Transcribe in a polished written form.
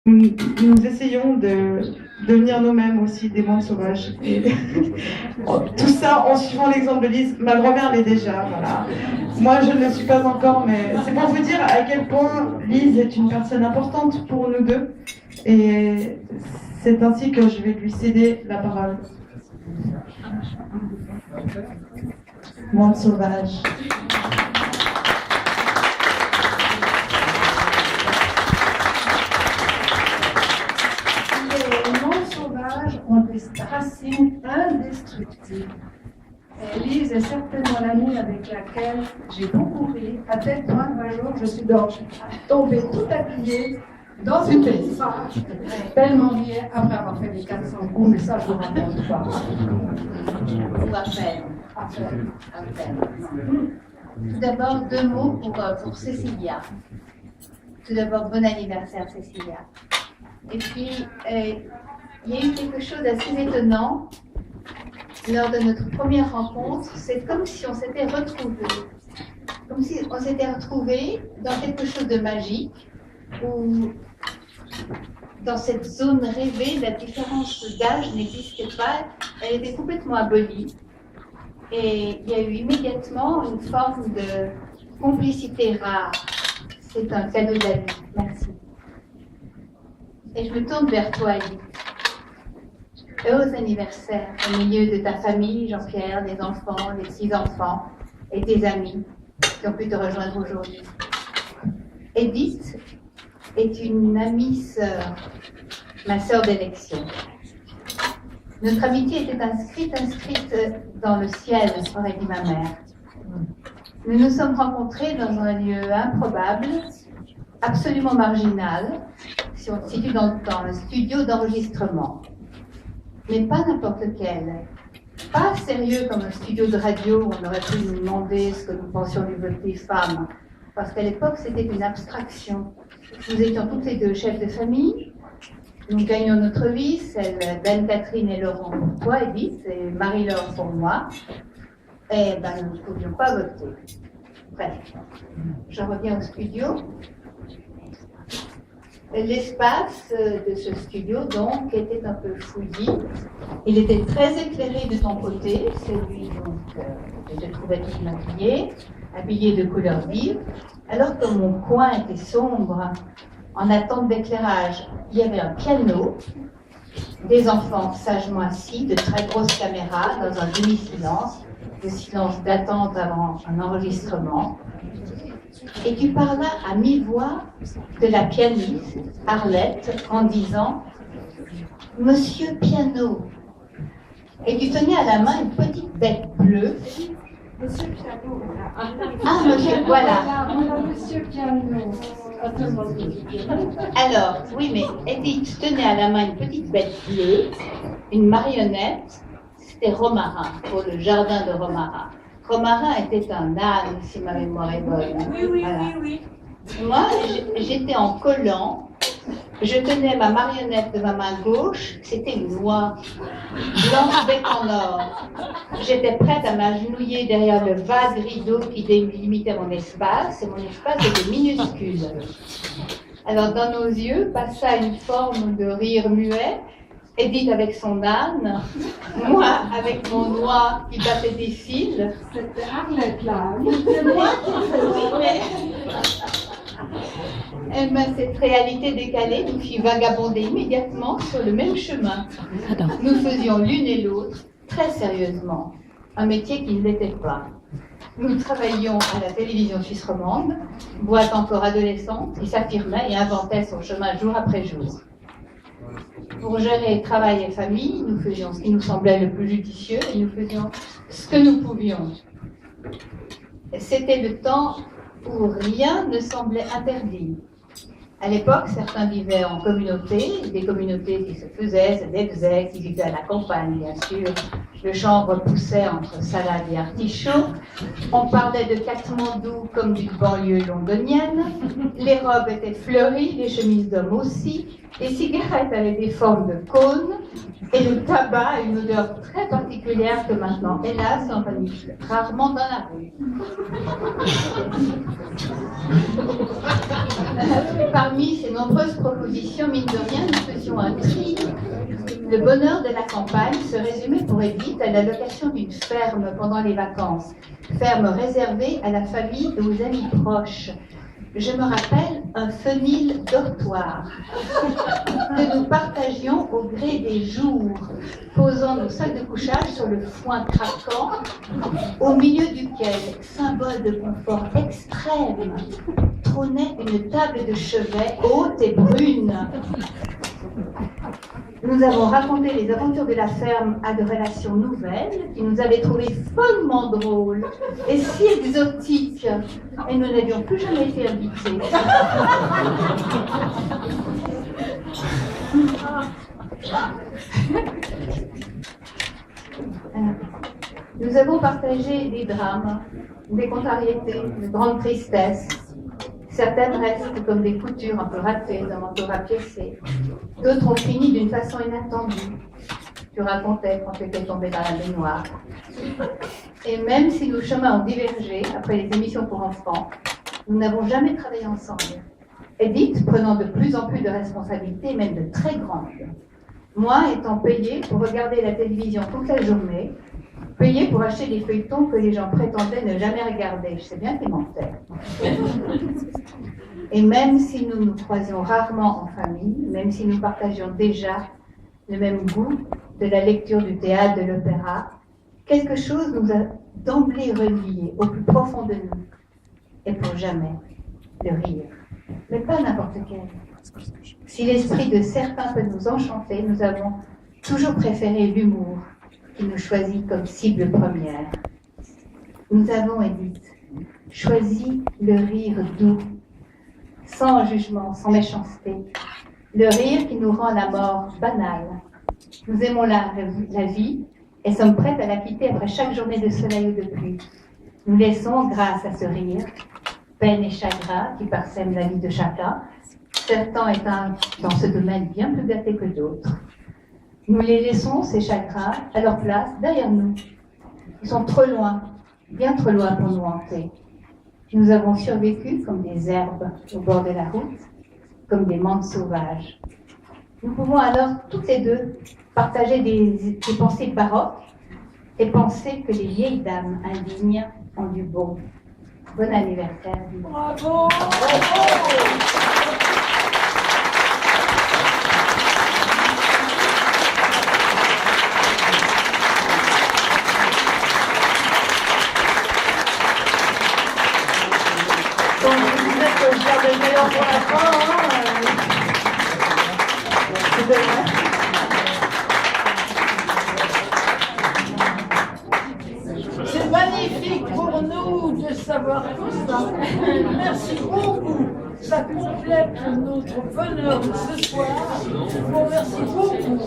nous essayons de devenir nous-mêmes aussi des mondes sauvages. Et tout ça en suivant l'exemple de Lise. Ma grand-mère l'est déjà, voilà. Moi, je ne le suis pas encore, mais c'est pour vous dire à quel point Lise est une personne importante pour nous deux. Et c'est ainsi que je vais lui céder la parole. Monde sauvage. Ont des racines indestructibles. Lise est certainement l'amie avec laquelle j'ai beaucoup ri. À tel point qu'un jour, je suis tombée tout habillée dans une paysage, tellement riais après avoir fait les 400 coups, mais ça, je ne vous raconte pas. Ou à peine. Tout d'abord, 2 mots pour Cécilia. Tout d'abord, bon anniversaire, Cécilia. Et puis, il y a eu quelque chose d'assez étonnant lors de notre première rencontre. C'est comme si on s'était retrouvés. Comme si on s'était retrouvés dans quelque chose de magique, où dans cette zone rêvée, la différence d'âge n'existait pas. Elle était complètement abolie. Et il y a eu immédiatement une forme de complicité rare. C'est un cadeau de la vie. Merci. Et je me tourne vers toi, Edith. Heureux anniversaire au milieu de ta famille, Jean-Pierre, des enfants, des 6 enfants et tes amis qui ont pu te rejoindre aujourd'hui. Edith est une amie sœur, ma sœur d'élection. Notre amitié était inscrite dans le ciel, aurait dit ma mère. Nous nous sommes rencontrés dans un lieu improbable, absolument marginal, si on se situe dans le studio d'enregistrement. Mais pas n'importe lequel. Pas sérieux comme un studio de radio où on aurait pu nous demander ce que nous pensions du vote des femmes. Parce qu'à l'époque, c'était une abstraction. Nous étions toutes les deux chefs de famille. Nous gagnions notre vie, celle d'Anne-Catherine et Laurent pour toi, Edith, et Marie-Laure pour moi. Et nous ne pouvions pas voter. Bref, je reviens au studio. L'espace de ce studio, donc, était un peu fouillis. Il était très éclairé de ton côté, celui donc je te trouvais toute maquillée, habillée de couleurs vives, alors que mon coin était sombre, en attente d'éclairage. Il y avait un piano, des enfants sagement assis, de très grosses caméras, dans un demi-silence, le silence d'attente avant un enregistrement. Et tu parlas à mi-voix de la pianiste, Arlette, en disant « Monsieur Piano ». Et tu tenais à la main une petite bête bleue. Monsieur Piano. Ah, monsieur, voilà. Monsieur Piano. Alors, oui, mais Edith tenait à la main une petite bête bleue, une marionnette. C'était Romarin, pour le jardin de Romarin. Romarin était un âne, si ma mémoire est bonne. Oui, voilà. oui. Moi, j'étais en collant. Je tenais ma marionnette de ma main gauche. C'était une oie, blanche bec en or. J'étais prête à m'agenouiller derrière le vague rideau qui délimitait mon espace. Et mon espace était minuscule. Alors, dans nos yeux, passa une forme de rire muet. Edith avec son âne, moi avec mon oie qui battait des fils. C'était Arlette là, c'est moi qui Cette réalité décalée nous fit vagabonder immédiatement sur le même chemin. Nous faisions l'une et l'autre, très sérieusement, un métier qui ne l'était pas. Nous travaillions à la télévision suisse romande, boîte encore adolescente, qui s'affirmait et inventait son chemin jour après jour. Pour gérer travail et famille, nous faisions ce qui nous semblait le plus judicieux et nous faisions ce que nous pouvions. C'était le temps où rien ne semblait interdit. À l'époque, certains vivaient en communauté, des communautés qui se faisaient, qui vivaient à la campagne, bien sûr, Le chanvre poussait entre salade et artichaut. On parlait de Katmandou comme d'une banlieue londonienne. Les robes étaient fleuries, les chemises d'hommes aussi. Les cigarettes avaient des formes de cônes. Et le tabac a une odeur très particulière que maintenant, hélas, on renifle rarement dans la rue. Parmi ces nombreuses propositions, mine de rien, nous faisions un tri. Le bonheur de la campagne se résumait pour Edith à la location d'une ferme pendant les vacances. Ferme réservée à la famille et aux amis proches. Je me rappelle un fenil dortoir que nous partagions au gré des jours, posant nos sacs de couchage sur le foin craquant, au milieu duquel, symbole de confort extrême, trônait une table de chevet haute et brune. Nous avons raconté les aventures de la ferme à de relations nouvelles qui nous avaient trouvées follement drôles et si exotiques, et nous n'avions plus jamais été invités. Nous avons partagé des drames, des contrariétés, de grandes tristesses. Certaines restent comme des coutures un peu ratées d'un manteau rapiécé. D'autres ont fini d'une façon inattendue. Tu racontais quand tu étais tombée dans la baignoire. Et même si nos chemins ont divergé après les émissions pour enfants, nous n'avons jamais travaillé ensemble. Edith prenant de plus en plus de responsabilités, même de très grandes. Moi étant payée pour regarder la télévision toute la journée, payée pour acheter des feuilletons que les gens prétendaient ne jamais regarder. Je sais bien qu'ils mentaient. Et même si nous nous croisions rarement en famille, même si nous partagions déjà le même goût de la lecture du théâtre, de l'opéra, quelque chose nous a d'emblée reliés au plus profond de nous. Et pour jamais, le rire. Mais pas n'importe quel. Si l'esprit de certains peut nous enchanter, nous avons toujours préféré l'humour qui nous choisit comme cible première. Nous avons, Edith, choisi le rire doux, sans jugement, sans méchanceté, le rire qui nous rend la mort banale. Nous aimons la vie et sommes prêtes à la quitter après chaque journée de soleil ou de pluie. Nous laissons, grâce à ce rire, peine et chagrin qui parsèment la vie de chacun, certains étant dans ce domaine bien plus gâtés que d'autres. Nous les laissons, ces chagrins, à leur place, derrière nous. Ils sont trop loin, bien trop loin pour nous hanter. Nous avons survécu comme des herbes au bord de la route, comme des mantes sauvages. Nous pouvons alors, toutes les deux, partager des pensées baroques et penser que les vieilles dames indignes ont du bon. Bon anniversaire. Bravo! C'est magnifique pour nous de savoir tout ça. Merci beaucoup. Ça complète notre bonheur de ce soir. Je vous remercie beaucoup.